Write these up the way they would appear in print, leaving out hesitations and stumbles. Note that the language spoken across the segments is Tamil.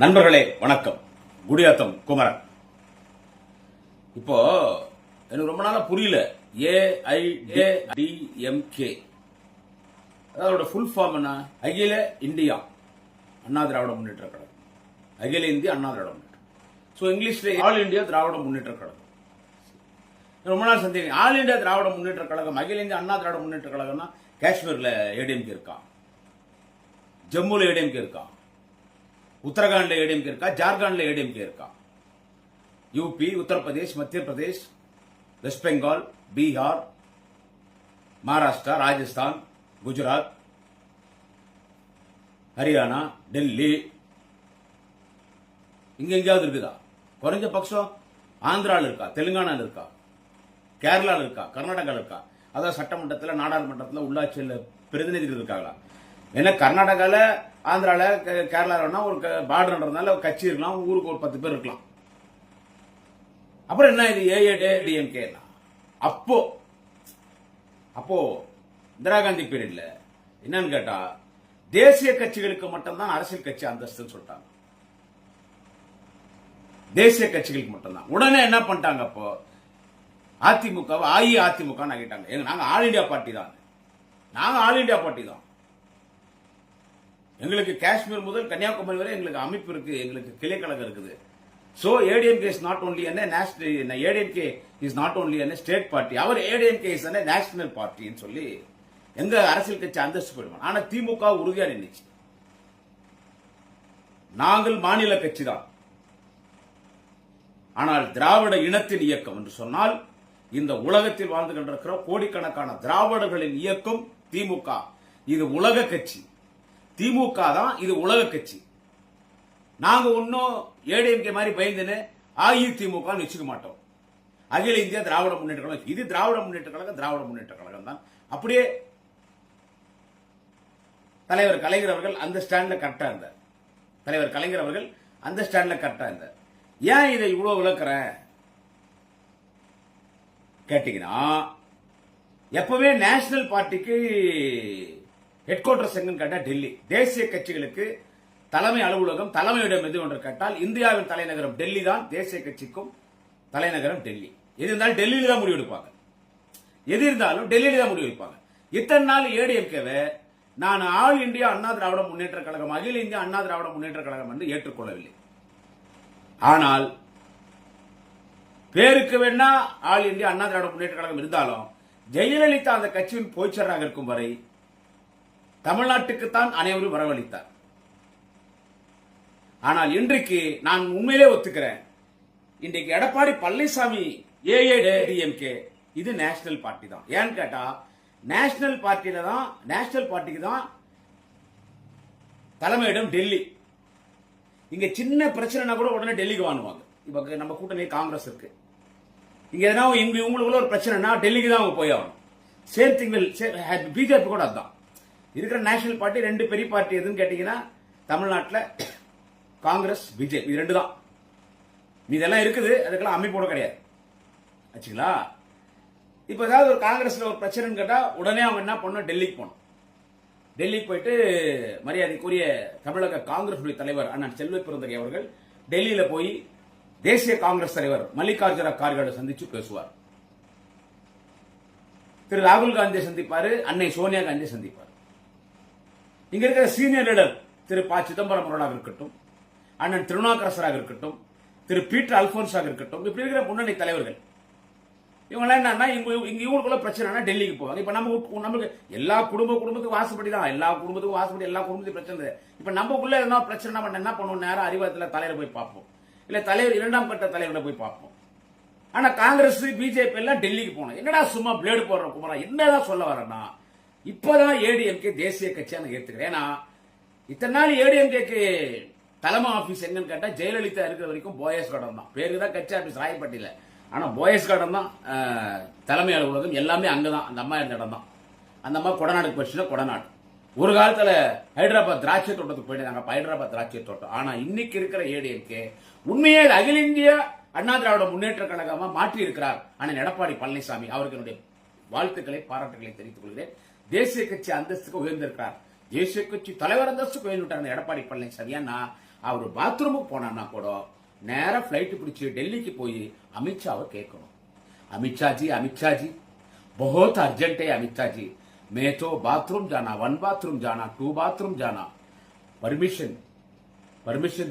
நண்பர்களே வணக்கம். குடியாத்தம் குமரன். இப்போ எனக்கு ரொம்ப நாளா புரியல. ஏஐஏடிஎம்கே அதோட ஃபுல் ஃபார்ம் என்ன? அகில இந்தியா அண்ணா திராவிட முன்னேற்ற கழகம். அகில இந்திய அண்ணா திராவிட முன்னேற்றம். ஸோ இங்கிலீஷ்ல ஆல் இந்தியா திராவிட முன்னேற்ற கழகம். ரொம்ப நாள் சந்தேகம். ஆல் இந்தியா திராவிட முன்னேற்ற கழகம், அகில இந்திய அண்ணா திராவிட முன்னேற்ற கழகம்னா காஷ்மீர்ல ஏடிஎம்கே இருக்கா, ஜம்முல ஏடிஎம்கே இருக்கா, உத்தரகாண்ட்ல ஏடிஎம்கே இருக்கா, ஜார்க்கண்ட்ல ஏடிஎம்கே இருக்கா, யூபி, உத்தரப்பிரதேஷ், மத்திய பிரதேஷ், வெஸ்ட் பெங்கால், பீகார், மகாராஷ்டிரா, ராஜஸ்தான், குஜராத், ஹரியானா, டெல்லி, இங்க எங்கேயாவது இருக்குதா? குறைஞ்ச பட்சம் ஆந்திரால இருக்கா, தெலுங்கானால இருக்கா, கேரளால இருக்கா, கர்நாடகால இருக்கா? அதாவது சட்டமன்றத்தில், நாடாளுமன்றத்தில், உள்ளாட்சியில் பிரதிநிதிகள் இருக்காங்களா? ஏன்னா கர்நாடகால, ஆந்திரால, கேரளானா ஒரு பார்டர்ன்றதுனால கட்சி இருக்கலாம், ஊருக்கு ஒரு 10 பேர் இருக்கலாம். அப்புறம் என்ன இது ஏஐஏடிஎம்கே? அப்போ இந்திரா காந்தி பீரியட்ல என்னன்னு கேட்டா தேசிய கட்சிகளுக்கு மட்டும்தான் அரசியல் கட்சி அந்தஸ்து சொல்லிட்டாங்க. தேசிய கட்சிகளுக்கு மட்டும்தான். உடனே என்ன பண்ணிட்டாங்க? அப்போ அதிமுக அஇஅதிமுக ஆகிட்டாங்க. நாங்க ஆல் இண்டியா பார்ட்டி தான். நாங்க ஆல் இண்டியா பார்ட்டி தான். எங்களுக்கு காஷ்மீர் முதல் கன்னியாகுமரி வரை எங்களுக்கு அமைப்பு இருக்கு, எங்களுக்கு கிளை கழகம் இருக்குது. So ADMK is not only a national, ADMK is not only a state party. Our ADMK is a national party ன்னு சொல்லி எங்க அரசியல் கட்சி அந்தஸ்து போயிடுவாங்க. ஆனா திமுக உறுதியா நின்னுச்சு. நாங்கள் மாநில கட்சி தான். ஆனால் திராவிட இனத்தின் இயக்கம் என்று சொன்னால் இந்த உலகத்தில் வாழ்ந்து கொண்டிருக்கிற கோடிக்கணக்கான திராவிடர்களின் இயக்கம் திமுக. இது உலக கட்சி. திமுக தான் இது உலக கட்சி. நாங்க இன்னும் ஏடிஎம்கே மாதிரி பயந்துன்னு அஇதிமுக வச்சுக்க மாட்டோம். அகில இந்திய திராவிட முன்னேற்ற கழகம், இது திராவிட முன்னேற்ற கழகம், திராவிட முன்னேற்ற கழகம் தான். அப்படியே தலைவர் கலைஞர் அவர்கள் அந்த ஸ்டாண்ட்ல கரெக்டா இருந்தார். தலைவர் கலைஞர் அவர்கள் அந்த ஸ்டாண்ட்ல கரெக்டா இருந்தார். ஏன் இதை இவ்வளவு விளக்குறேன் கேட்டீங்கன்னா, எப்பவே நேஷனல் பார்ட்டிக்கு ஹெட் குவார்டர்ஸ் எங்கன்னு கேட்டா டெல்லி. தேசிய கட்சிகளுக்கு தலைமை அலுவலகம், தலைமையிடம் எது என்று கேட்டால் இந்தியாவின் தலைநகரம் டெல்லி தான். தேசிய கட்சிக்கும் தலைநகரம் டெல்லி. எது இருந்தாலும் டெல்லியில தான் முடிவெடுப்பாங்க. எது இருந்தாலும் டெல்லியில தான் முடிவெடுப்பாங்க. இத்தனை நாள் ஏடிஎம்கேவை நான் ஆல் இந்தியா அண்ணா திராவிட முன்னேற்ற கழகம், அகில இந்திய அண்ணா திராவிட முன்னேற்ற கழகம் என்று ஏற்றுக்கொள்ளவில்லை. ஆனால் பேருக்கு வேணா ஆல் இந்தியா அண்ணா திராவிட முன்னேற்ற கழகம் இருந்தாலும் ஜெயலலிதா அந்த கட்சியின் பொதுச்செயலாளராக இருக்கும் வரை தமிழ்நாட்டுக்குத்தான் அனைவரும் வரவழைத்தார். ஆனால் இன்றைக்கு நான் உண்மையிலே ஒத்துக்கிறேன். இன்றைக்கு எடப்பாடி பழனிசாமி ஏஐஏடிஎம்கே இது நேஷனல் பார்ட்டி தான். ஏன்னு கேட்டா நேஷனல் பார்ட்டிக்கு தான் தலைமையிடம் டெல்லி. இங்க சின்ன பிரச்சனைனா கூட உடனே டெல்லிக்கு வாங்குவாங்க. இப்ப நம்ம கூட்டணி காங்கிரஸ் இருக்கு. இங்க எதனா இவங்களுக்குள்ள ஒரு பிரச்சனைனா டெல்லிக்கு தான் அவங்க போய் ஆகணும். சேம் திங் பிஜேபி கூட அதுதான். இருக்கிற நேஷனல் பார்ட்டி ரெண்டு பெரிய பார்ட்டி எதுன்னு கேட்டீங்கன்னா தமிழ்நாட்டில் காங்கிரஸ், பிஜேபி, இது ரெண்டு தான். இதெல்லாம் இருக்குது. அதுக்கெல்லாம் அமைப்போட கிடையாது. ஆச்சுங்களா? இப்ப ஏதாவது ஒரு காங்கிரஸ்ல ஒரு பிரச்சனைன்னு கேட்டா உடனே அவங்க என்ன பண்ணணும்? டெல்லிக்கு போகணும். டெல்லிக்கு போயிட்டு மரியாதைக்குரிய தமிழக காங்கிரஸ் தலைவர் அண்ணன் செல்வ பெருந்தகை அவர்கள் டெல்லியில போய் தேசிய காங்கிரஸ் தலைவர் மல்லிகார்ஜுன கார்கே சந்திச்சு பேசுவார். திரு ராகுல் காந்தியை சந்திப்பாரு, அன்னை சோனியா காந்தியை சந்திப்பார். இங்க இருக்கிற சீனியர் லீடர் திரு ப. சிதம்பரம் அவர்களாக இருக்கட்டும், அண்ணன் திருநாக்கரசராக இருக்கட்டும், திரு பீட்டர் அல்போன்ஸாக இருக்கட்டும், இப்படி இருக்கிற முன்னணி தலைவர்கள் இவங்க என்னன்னா இவங்களுக்குள்ள பிரச்சனைனா டெல்லிக்கு போவாங்க. இப்ப நமக்கு எல்லா குடும்பத்துக்கும் வாசப்படி தான். எல்லா குடும்பத்துக்கும் பிரச்சனை. இப்ப நமக்குள்ள எதனா பிரச்சனை என்ன பண்ணுவோம்? நேரம் அறிவாலயத்துல தலைவரை போய் பார்ப்போம், இல்ல தலைவர் இரண்டாம் கட்ட தலைவரை போய் பார்ப்போம். ஆனா காங்கிரஸ், பிஜேபி எல்லாம் டெல்லிக்கு போனோம். என்னடா சும்மா பிளேடு போடுற குமரா, என்னதான் சொல்ல வரேன்னா இப்பதான் ஏடிஎம்கே தேசிய கட்சியா நான் ஏத்துக்கிறேன். ஏன்னா இத்தனை நாள் ஏடிஎம்கேக்கு தலைமை ஆபீஸ் எங்கன்னு கேட்டா ஜெயலலிதா இருக்கிற வரைக்கும் போயஸ் கார்டன் தான். பேருக்கு தான் கட்சி ஆபீஸ் ராயப்பட்டியில. ஆனா போயஸ் கார்டன் தான் தலைமை அலுவலகம். எல்லாமே அங்கதான். அந்த அம்மா இருந்த இடம் தான். அந்த அம்மா கொடநாடுக்கு போச்சுன்னா கொடநாடு. ஒரு காலத்துல ஹைதராபாத் திராட்சை தோட்டத்துக்கு போயிட்டு ஹைதராபாத் திராட்சை தோட்டம். ஆனா இன்னைக்கு இருக்கிற ஏடிஎம்கே உண்மையே அகில இந்திய அண்ணா திராவிட முன்னேற்ற கழகமா மாற்றி இருக்கிறார் அண்ணன் எடப்பாடி பழனிசாமி. அவருக்கு என்னுடைய வாழ்த்துக்களை, பாராட்டுகளை தெரிவித்துக் கொள்கிறேன். தேசிய கட்சி அந்தஸ்துக்கு உயர்ந்திருக்கிறார். தேசிய கட்சி தலைவர் அந்தஸ்துக்கு உயர்ந்துட்டார் எடப்பாடி பழனிசாமி. ஏன்னா அவர் பாத்ரூமுக்கு போனான்னா கூட நேரா फ्लाइट பிடிச்சி டெல்லிக்கு போய் அமித்ஷாவை கேட்கணும். अमित शाह जी बहुत अर्जेंट है अमित शाह जी, मैं तो बाथरूम जाना, 1 बाथरूम जाना, 2 बाथरूम जाना, परमिशन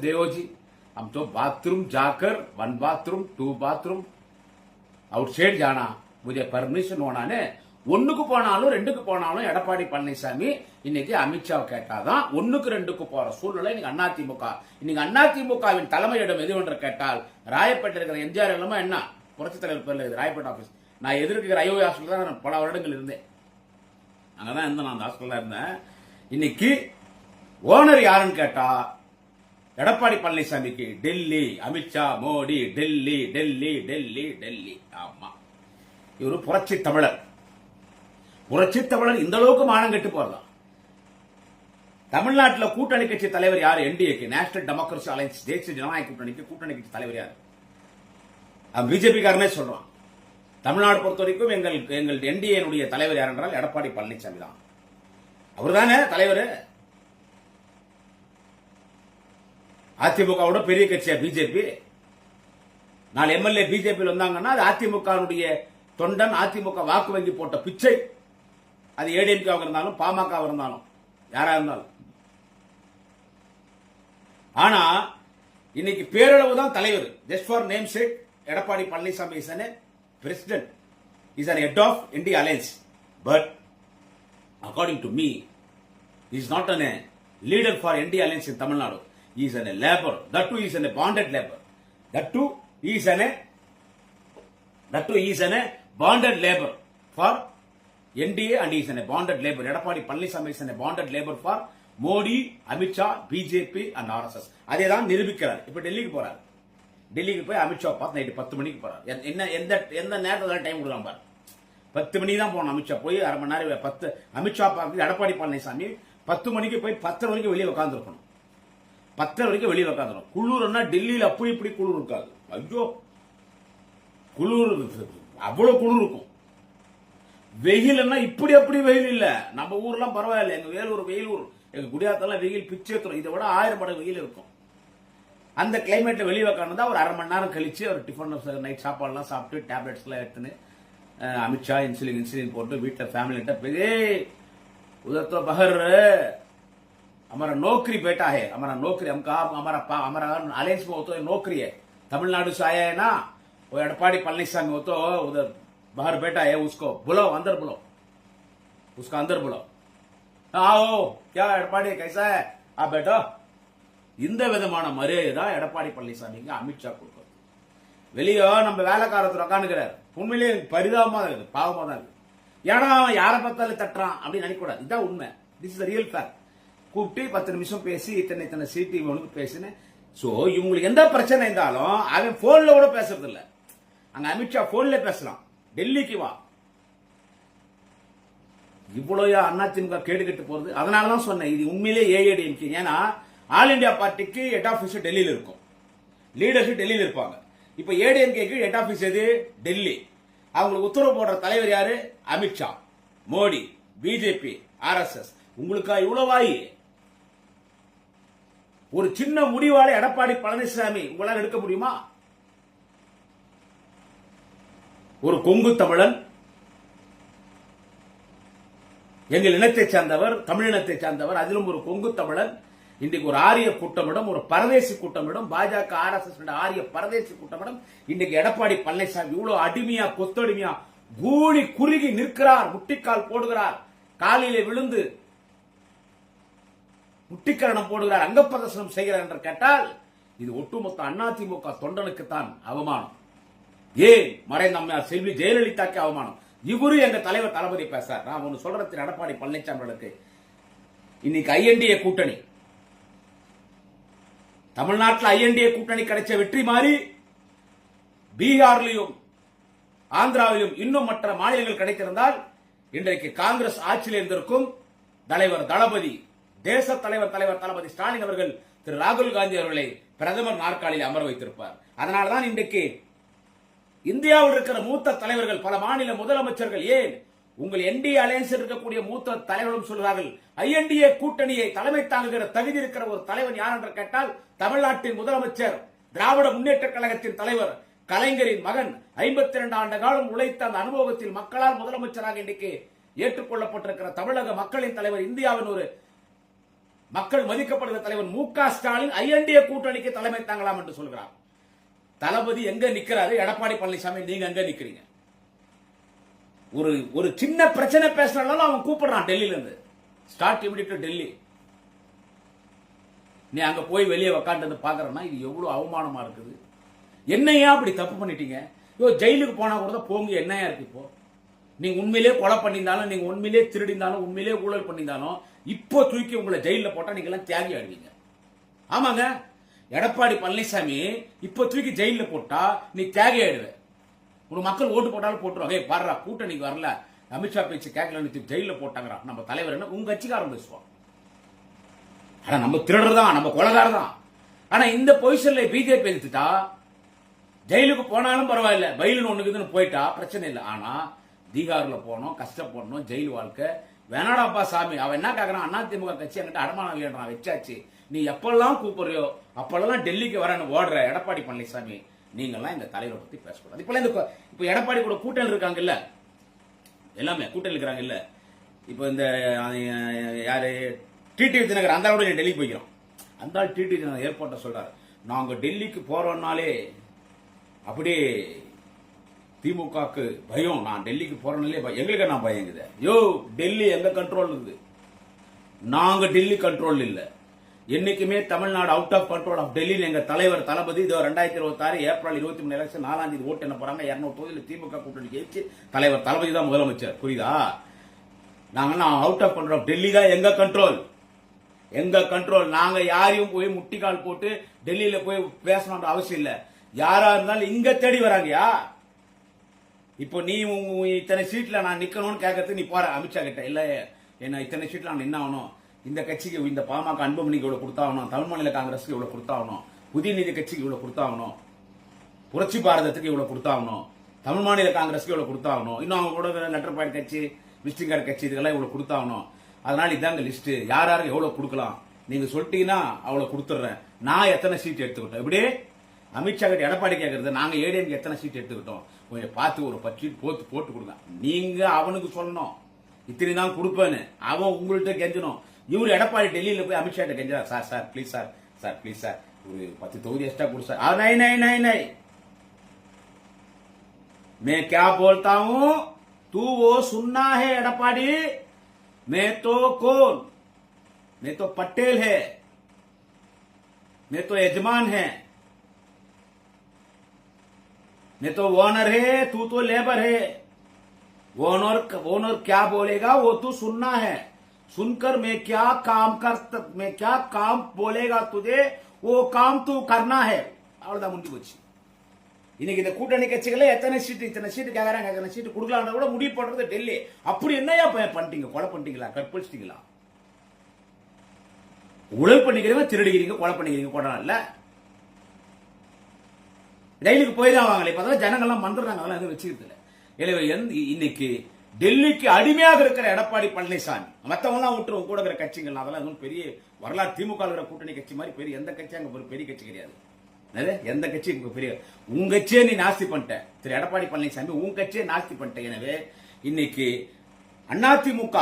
देओ जी, हम तो बाथरूम जाकर 1 बाथरूम 2 बाथरूम आउटसाइड जाना, मुझे परमिशन होना ने. ஒண்ணுக்கு போனாலும் ரெண்டுக்கு போனாலும் எடப்பாடி பழனிசாமி இன்னைக்கு அமித்ஷா கேட்டாதான் ஒண்ணுக்கு ரெண்டுக்கு போற சூழ்நிலை இன்னைக்கு அதிமுக. இன்னைக்கு அதிமுகவின் தலைமையிடம் எது என்று கேட்டால் ராயப்பேட்டை இருக்கிற எம்ஜிஆர் இல்லமா என்ன புரட்சித் தலைவர் பேர்ல ராயப்பேட்டை ஆபீஸ். நான் எதிர்க்கிற ஐஓ ஹாஸ்பிட்டல் தான் பல வருடங்கள் இருந்தேன். அங்கதான் இருந்தேன், நான் அந்த ஹாஸ்பிட்டல்ல இருந்தேன். இன்னைக்கு ஓனர் யாருன்னு கேட்டா எடப்பாடி பழனிசாமிக்கு டெல்லி, அமித்ஷா, மோடி, டெல்லி டெல்லி டெல்லி டெல்லி. ஆமா, இவரு புரட்சி தமிழர். புரட்சி தமிழர் இந்த அளவுக்கு மானம் கெட்டு போறலாம். தமிழ்நாட்டில் கூட்டணி கட்சி தலைவர் யாரு? என்டிஏக்கு, நேஷனல் டெமோக்ரசி அலையன்ஸ், தேசிய ஜனநாயக கூட்டணிக்கு கூட்டணி கட்சி தலைவர் யாரு? பிஜேபி காரனே சொல்றான். தமிழ்நாடு பொறுத்த வரைக்கும் எங்கள் என்டிஏனுடைய தலைவர் யார் என்றால் எடப்பாடி பழனிசாமி தான். அவர் தானே தலைவர். அதிமுகவோட பெரிய கட்சியா பிஜேபி? 4 எம்எல்ஏ பிஜேபி வந்தாங்கன்னா அது அதிமுகவுடைய தொண்டன், அதிமுக வாக்கு வங்கி போட்ட பிச்சை. அது ஏடிஎம்கேவாக இருந்தாலும் பாமக இருந்தாலும் யாரா இருந்தாலும். ஆனா இன்னைக்கு பேரளவு தான் தலைவர். Just for name sake Edappadi Palaniswami is an president, is an head of India Alliance, but according to me he is not a leader for India Alliance in Tamil Nadu. He is a labor, that too he is a bonded labor, that too he is a bonded labor for NDA, and he is a bonded labor. Edappadi Palaniswami is a bonded labor for Modi, Amit Shah, BJP and RSS. அதே தான் நிரூபிக்கிறார். இப்ப டெல்லிக்கு போறார். டெல்லிக்கு போய் அமித்ஷா பார்த்து நைட்டு 10 மணிக்கு போறார். என்ன எந்த நேரத்தில் டைம் கொடுக்கலாம் பாரு. 10 மணிக்கு தான் போகணும். அமித்ஷா போய் அரை மணி நேரம் 10 அமித்ஷா பார்த்து எடப்பாடி பழனிசாமி 10 மணிக்கு போய் 10 வரைக்கும் வெளியே உட்காந்துருக்கணும். 10 வரைக்கும் வெளியே உட்காந்துருக்கணும். குளிர்னா டெல்லியில் அப்படி இப்படி குளிர் இருக்காது. ஐயோ, குளிர் அவ்வளவு குளிர் இருக்கும். வெயில்னா இப்படி அப்படி வெயில் இல்ல. நம்ம ஊர்லாம் பரவாயில்ல. எங்க வேலூர் வெயிலூர், எங்க குடியாத்தெல்லாம் வெயில் பிச்சேத்துறோம். இதை விட 1000 மடங்கு வெயில் இருக்கும். அந்த கிளைமேட்ல வெளியே உட்காந்து ஒரு அரை மணி நேரம் கழிச்சு ஒரு டிஃபன் நைட் சாப்பாடுலாம் சாப்பிட்டு டேப்லெட்ஸ் எல்லாம் எடுத்துன்னு அமித்ஷா இன்சுலின் போட்டு வீட்டில் ஃபேமிலிட்ட பெரிய उधर तो बाहर हमारा नौकरी बेटा है, हमारा नौकरी हमारा अलायंस में हो तो नौकरी है, तमिलनाडु से आया है ना वो एडपाड़ी पलनीसामी, वो तो उधर बाहर बेटा है, उसको बुलाओ, अंदर बुलाओ, उसका अंदर बुलाओ, आओ क्या एडपाड़ी कैसा है आप बेटा. இந்த விதமான மரியாதை தான் எடப்பாடி பழனிசாமிக்கு அமித்ஷா கொடுக்கும். வெளியே நம்ம வேலைக்காரத்துல உட்காந்துக்கிறார். உண்மையிலேயே பரிதாபமா இருக்குது, பாவமா தான் இருக்கு. ஏன்னா அவன் யாரை பார்த்தாலும் தட்டுறான் அப்படின்னு நினைக்கூடாது. இதுதான் உண்மை. This is real fact. கூப்பிட்டு 10 நிமிஷம் பேசி இத்தனை சீட்டு இவனுக்கு பேசினேன். சோ இவங்களுக்கு எந்த பிரச்சனை இருந்தாலும் அவன் போன்ல கூட பேசுறது இல்ல. அங்க அமித்ஷா போன்ல பேசலாம். டெல்லிக்கு வா. இவ்வளவு அதிமுக கேடு கட்டு போறது. அதனாலதான் சொன்னேன் இது உண்மையிலே ஏஐடிஎம்கே. ஏன்னா ஆல் இண்டியா பார்ட்டிக்கு ஹெட் ஆபீஸ் டெல்லியில இருக்கும், லீடர்ஷிப் டெல்லியில இருப்பாங்க. இப்ப ஏடிஎம்கேக்கு ஹெட் ஆபீஸ் எது? டெல்லி. அவங்களுக்கு உத்தரவு போடுற தலைவர் யாரு? Amit Shah, Modi, BJP, RSS. உங்களுக்கா இவ்வளவு வாய்? ஒரு சின்ன முடிவால எடப்பாடி பழனிசாமி உங்களால் எடுக்க முடியுமா? ஒரு கொங்கு தமிழன், எங்கள் இனத்தை சார்ந்தவர், தமிழினத்தை சார்ந்தவர், அதிலும் ஒரு கொங்கு தமிழன் இன்றைக்கு ஒரு ஆரிய கூட்டமிடம், ஒரு பரதேசி கூட்டமிடம், பாஜக ஆர்எஸ்எஸ் ஆரிய பரதேசி கூட்டமிடம். இன்றைக்கு எடப்பாடி பழனிசாமி இவ்வளவு அடிமையா கொத்தடிமையா கூடி குறுகி நிற்கிறார், முட்டிக்கால் போடுகிறார், காலிலே விழுந்து முட்டிக்கரணம் போடுகிறார், அங்கப்பிரதர்சனம் செய்கிறார் என்று கேட்டால் இது ஒட்டுமொத்த அதிமுக தொண்டனுக்குத்தான் அவமானம். ஏன் மறைந்த அம்மையார் செல்வி ஜெயலலிதாக்கு அவமானம். இவரு எங்க தலைவர் தளபதி பேசார். நான் ஒன்னு சொல்றதுக்கு எடப்பாடி பழனிசாமி இன்னைக்கு ஐஎன்டிஏ கூட்டணி, தமிழ்நாட்டில் ஐஎன்டிஏ கூட்டணி கிடைச்ச வெற்றி மாதிரி பீகாரிலும் ஆந்திராவிலும் இன்னும் மற்ற மாநிலங்கள் கிடைத்திருந்தால் இன்றைக்கு காங்கிரஸ் ஆட்சியில் இருந்திருக்கும். தலைவர் தளபதி, தேச தலைவர் தளபதி ஸ்டாலின் அவர்கள் திரு ராகுல் காந்தி அவர்களை பிரதமர் நாற்காலியில் அமர வைத்திருப்பார். அதனால்தான் இன்றைக்கு இந்தியாவில் இருக்கிற மூத்த தலைவர்கள், பல மாநில முதலமைச்சர்கள், ஏன் உங்கள் என்டிஏ அலையன்ஸ் இருக்கக்கூடிய மூத்த தலைவர்களும் சொல்கிறார்கள், ஐஎன்டிஏ கூட்டணியை தலைமை தாங்குகிற தகுதி இருக்கிற ஒரு தலைவன் யார் என்று கேட்டால் தமிழ்நாட்டின் முதலமைச்சர், திராவிட முன்னேற்ற கழகத்தின் தலைவர் கலைஞரின் மகன், 52 ஆண்டு காலம் உழைத்த அந்த அனுபவத்தில் மக்களால் முதலமைச்சராக இன்றைக்கு ஏற்றுக்கொள்ளப்பட்டிருக்கிற தமிழக மக்களின் தலைவர், இந்தியாவின் ஒரு மக்கள் மதிக்கப்படுகிற தலைவர் மு.க. ஸ்டாலின் ஐஎன்டிஏ கூட்டணிக்கு தலைமை தாங்கலாம் என்று சொல்கிறார். தளபதி எங்க நிக்கிறாரு? எடப்பாடி பழனிசாமி நீங்க எங்க நிக்கிறீங்க? ஒரு சின்ன பிரச்சனை பேசினாலும் அவன் கூப்பிடுறான் டெல்லியில இருந்து, ஸ்டார்ட் இமிடியேட் டெல்லி. நீ அங்க போய் வெளியே உக்காந்து பாக்குறன்னா இது எவ்வளவு அவமானமா இருக்குது. என்னையா அப்படி தப்பு பண்ணிட்டீங்க? ஜெயிலுக்கு போனா கூட போங்க, என்னையா இருக்கு இப்போ? நீங்க உண்மையிலே கொலை பண்ணியிருந்தாலும், நீங்க உண்மையிலே திருடிந்தாலும், உண்மையிலே ஊழல் பண்ணியிருந்தாலும், இப்போ தூக்கி உங்களை ஜெயில போட்டா நீங்க எல்லாம் தியாகி ஆடுவீங்க. ஆமாங்க, எடப்பாடி பழனிசாமி இப்போ தூக்கி ஜெயில போட்டா நீ தியாகி ஆயிடுவ. ஒரு மக்கள் ஓட்டு போட்டாலும் போட்டுருவாங்க, பாடுறா கூட்டணிக்கு வரல, அமித்ஷா பேச்சு கேட்கல, ஜெயில போட்டாங்கடா நம்ம தலைவர், என்ன உங்க கட்சிக்காரன் பேசுவான். ஆனா நம்ம திருடுறதான், நம்ம கொலைகாரர் தான். ஆனா இந்த பொசிஷன்ல பிஜேபி எடுத்துட்டா ஜெயிலுக்கு போனாலும் பரவாயில்ல, பயிலுன்னு ஒண்ணுக்குதுன்னு போயிட்டா பிரச்சனை இல்லை. ஆனா பீகார்ல போனோம், கஷ்டப்படணும், ஜெயில் வாழ்க்கை வேணாடாப்பா சாமி. அவன் என்ன கேட்கறான், அதிமுக கட்சி என்கிட்ட அடமானம் இல்லைன்றான், வச்சாச்சு. நீ எப்பெல்லாம் கூப்பிடுறியோ அப்பெல்லாம் டெல்லிக்கு வரேன்னு ஓடுற எடப்பாடி பழனிசாமி, நீங்கெல்லாம் இந்த தலைவரை பத்தி பேசக்கூடாது. இப்ப எடப்பாடி கூட கூட்டணி இருக்காங்கல்ல, எல்லாமே கூட்டணி இருக்கிறாங்க இல்ல. இப்ப இந்த யாரு டிடிவி தினகர், அந்த ஆளோட டெல்லி போய்க்கிறோம். அந்த ஆள் டிடிவி தினகர் ஏர்போர்ட்ட சொல்றாரு, நாங்க டெல்லிக்கு போறோம்னாலே அப்படியே திமுகக்கு பயம், நான் டெல்லிக்கு போறனாலே எங்களுக்கு நான் பயங்குது. யோ, டெல்லி எங்க கண்ட்ரோல் இருக்குது, நாங்க டெல்லி கண்ட்ரோல் இல்ல. என்னைக்குமே Tamil Nadu out of control of Delhi. எங்க தலைவர் தளபதி இதோ 2026 ஏப்ரல் 23 எலெக்ஷன் 4ஆம் தேதி ஓட்டு என்ன போறாங்க, 200 தொகுதியில் திமுக கூட்டணி ஜெயிச்சு தலைவர் தளபதி தான் முதலமைச்சர், புரியுதா? நாங்கெல்லாம் out of control of Delhi தான் எங்க கண்ட்ரோல், எங்க கண்ட்ரோல். நாங்க யாரையும் போய் முட்டிக்கால் போட்டு டெல்லியில போய் பேசணும்ன்ற அவசியம் இல்ல. யாரா இருந்தாலும் இங்க தேடி வராங்கயா. இப்போ நீ இத்தனை சீட்ல நான் நிக்கணும்னு கேட்கறது நீ போற அமித்ஷா கிட்ட, இல்ல என்ன இத்தனை சீட்ல நான் நின்ன ஆகணும், இந்த கட்சிக்கு இந்த பாமக அன்புமணிக்கு இவ்வளவு கொடுத்தாகணும், தமிழ் மாநில காங்கிரஸுக்கு இவ்வளவு கொடுத்தாகணும், புதிய நீதி கட்சிக்கு இவ்வளவு கொடுத்தாகணும், புரட்சி பாரதத்துக்கு இவ்வளவு கொடுத்தாகணும், தமிழ் மாநில காங்கிரஸுக்கு இவ்வளவு கொடுத்தாகணும், இன்னும் அவங்க கூட லெட்டர் பாயிண்ட் கட்சி, விசிட்டிங் கார்டு கட்சி, இதுக்கெல்லாம் இவ்வளவு கொடுத்தாகணும். அதனால இதாங்க லிஸ்ட், யார் யாருக்கு எவ்வளவு கொடுக்கலாம் நீங்க சொல்லிட்டீங்கன்னா அவ்வளவு கொடுத்துறேன். நான் எத்தனை சீட் எடுத்துக்கிட்டோம், இப்படி அமித்ஷா கிட்ட எடப்பாடி கேட்கறது, நாங்க ஏடிஎம்க்கு எத்தனை சீட் எடுத்துக்கிட்டோம், கொஞ்சம் பார்த்து ஒரு 10 சீட் போட்டு கொடுங்க. நீங்க அவனுக்கு சொல்லணும் இத்தனை தான் கொடுப்பேன்னு, அவன் உங்கள்கிட்ட கெஞ்சணும். இவரு எடப்பாடி டெல்லியில போய் அமித்ஷா கிட்ட கெஞ்சா, sir sir please sir, sir please sir ஒரு 10 தொகுதி எக்ஸ்ட்ரா கொடு சார். नहीं मैं क्या बोलता हूं, तू वो सुनना है एडपाड़ी, मैं तो कौन, मैं तो पटेल है, मैं तो यजमान है, मैं तो ओनर है, तू तो लेबर है. ओनर क्या बोलेगा वो तू सुनना है. सुनकर मैं क्या काम बोलेगा तुझे वो काम तू करना है. அவ்வளவுதான் முடிஞ்சு போச்சு. இன்னைக்கு இந்த கூட்டணி கட்சிகளே எத்தனை சீட்டு இத்தனை சீட்டு கேட்கறாங்க, எத்தனை சீட்டு கொடுக்கலாம் கூட முடிவு பண்றது டெல்லி. அப்படி என்னையா பண்ணிட்டீங்க, கொலை பண்ணிட்டீங்களா, கற்பழிச்சிட்டீங்களா? ஊழல் பண்ணிக்கிறீங்க, திருடுகிறீங்க, கொலை பண்ணிக்கிறீங்க, கொடா இல்ல டெல்லிக்கு போய் தான் வாங்கல. இப்பதான் ஜனங்கள்லாம் மன்றாங்க, அதெல்லாம் எதுவும் வச்சுக்கிறது இல்லை. எனவே இன்னைக்கு டெல்லிக்கு அடிமையாக இருக்கிற எடப்பாடி பழனிசாமி, மத்தவங்க விட்டுருவோம் கூட இருக்கிற கட்சிகள், அதெல்லாம் எதுவும் பெரிய வரலாறு திமுக கூட்டணி கட்சி மாதிரி பெரிய எந்த கட்சி அங்க ஒரு பெரிய கட்சி கிடையாது. எந்த கட்சி பெரிய, உங்க கட்சியை நீ நாஸ்தி பண்ணிட்ட திரு எடப்பாடி பழனிசாமி, உங்க கட்சியை நாஸ்தி பண்ணிட்ட. எனவே இன்னைக்கு அதிமுக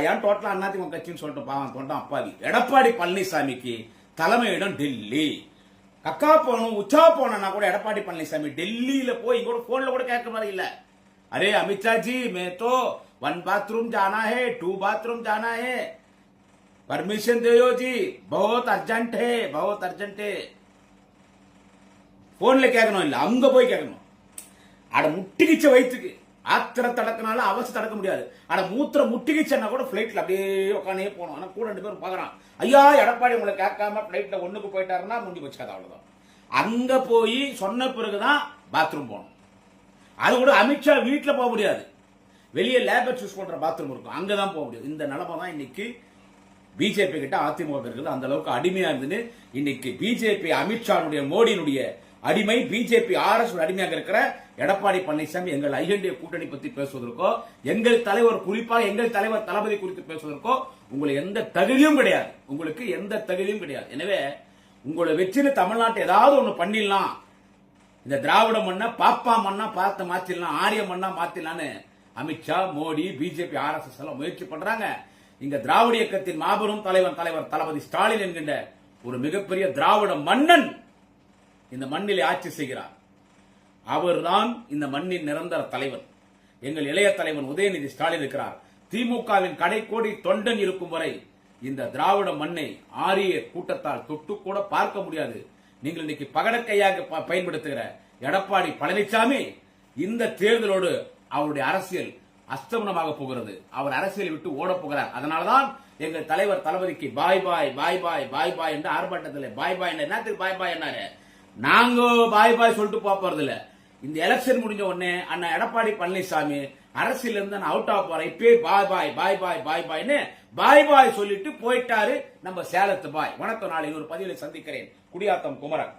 ஏன் டோட்டலா அதிமுக கட்சின்னு சொல்லிட்டு பாவம் தோட்டம் அப்பாவி எடப்பாடி பழனிசாமிக்கு தலைமையிடம் டெல்லி. கக்கா போகணும் உச்சா போனா கூட எடப்பாடி பழனிசாமி டெல்லியில போய் கூட போன்ல கூட கேட்க மாதிரி இல்ல. अरे अमित जी मैं तो 1 बाथरूम जाना है, 2 बाथरूम जाना है, परमिशन दो जी, बहुत अर्जेंट है, बहुत अर्जेंट है. போன்ல கேட்கணும் இல்ல, அங்க போய் கேட்கணும். அட முட்டிக்கிச்ச வயிற்றுக்கு ஆத்திரத்தை அடக்கினாலும் அவசியம் தடுக்க முடியாது. ஆனா மூத்திர முட்டிக்கிச்சன்னா கூட பிளைட்ல அப்படியே உட்காந்தே போகணும். ஆனா கூட 2 பேரும் பாக்குறான், ஐயா எடப்பாடி உங்களை கேட்காம பிளைட்ல ஒண்ணுக்கு போயிட்டாருன்னா முண்டி வச்சுக்காது, அவ்வளவுதான். அங்க போய் சொன்ன பிறகுதான் பாத்ரூம் போகணும். அது கூட அமித்ஷா வீட்டுல போக முடியாது, வெளியே லேபர் சூஸ் பண்ற பாத்ரூம் இருக்கும், அங்கதான் போக முடியாது. இந்த நிலைமை தான் இன்னைக்கு பிஜேபி கிட்ட அதிமுக இருக்குது. அந்த அளவுக்கு அடிமையா இருந்துன்னு இன்னைக்கு பிஜேபி அமித்ஷாவுடைய மோடியினுடைய அடிமை பிஜேபி RS அடிமையாக இருக்கிற எடப்பாடி பழனிசாமி எங்கள் ஐஎன்டிஏ கூட்டணி பத்தி பேசுவதற்கோ எங்கள் தலைவர் குறிப்பாக எங்கள் தலைவர் தளபதி குறித்து பேசுவதற்கோ உங்களுக்கு எந்த தகுதியும் கிடையாது. உங்களுக்கு எந்த தகுதியும் கிடையாது. எனவே உங்களை வச்சுன்னு தமிழ்நாட்டை ஏதாவது ஒண்ணு பண்ணிடலாம், இந்த திராவிட மண்ணை பாப்பா மண்ணா பார்த்து மாத்திடலாம், ஆரிய மண்ணா மாத்திடலான்னு அமித்ஷா, மோடி, பிஜேபி, RSS எல்லாம் முயற்சி பண்றாங்க. இங்க திராவிட இயக்கத்தின் மாபெரும் தலைவர் தளபதி ஸ்டாலின் என்கின்ற ஒரு மிகப்பெரிய திராவிட மன்னன் இந்த மண்ணிலே ஆட்சி செய்கிறார். அவர்தான் இந்த மண்ணின் நிரந்தர தலைவர். எங்கள் இளைய தலைவன் உதயநிதி ஸ்டாலின் இருக்கிறார். திமுகவின் கடைக்கோடி தொண்டன் இருக்கும் வரை இந்த திராவிட மண்ணை ஆரிய கூட்டத்தால் தொட்டு கூட பார்க்க முடியாது. நீங்கள் இன்னைக்கு பகடக்கையாக பயன்படுத்துகிற எடப்பாடி பழனிசாமி இந்த தேர்தலோடு அவருடைய அரசியல் அஸ்தமனமாக போகிறது. அவர் அரசியலை விட்டு ஓட போகிறார். அதனால்தான் எங்கள் தலைவர் தளபதிக்கு பாய் பாய் பாய் பாய் பாய் பாய் என்று ஆர்ப்பாட்டத்தில் பாய் பாய் என்னத்துக்கு பாய் பாய் என்னாரு, நாங்க பாய் பாய் சொல்லிட்டு போறது இல்ல. இந்த எலெக்ஷன் முடிஞ்ச உடனே அண்ணா எடப்பாடி பழனிசாமி அரசியல் இருந்து நான் அவுட் ஆக போறேன், இப்பே பாய் பாய் பாய் பாய் பாய் பாய்னு பாய் பாய் சொல்லிட்டு போயிட்டாரு நம்ம சேலத்து பாய். வணக்கம், நாளை ஒரு பதிவில் சந்திக்கிறேன். குடியாத்தம் குமரன்.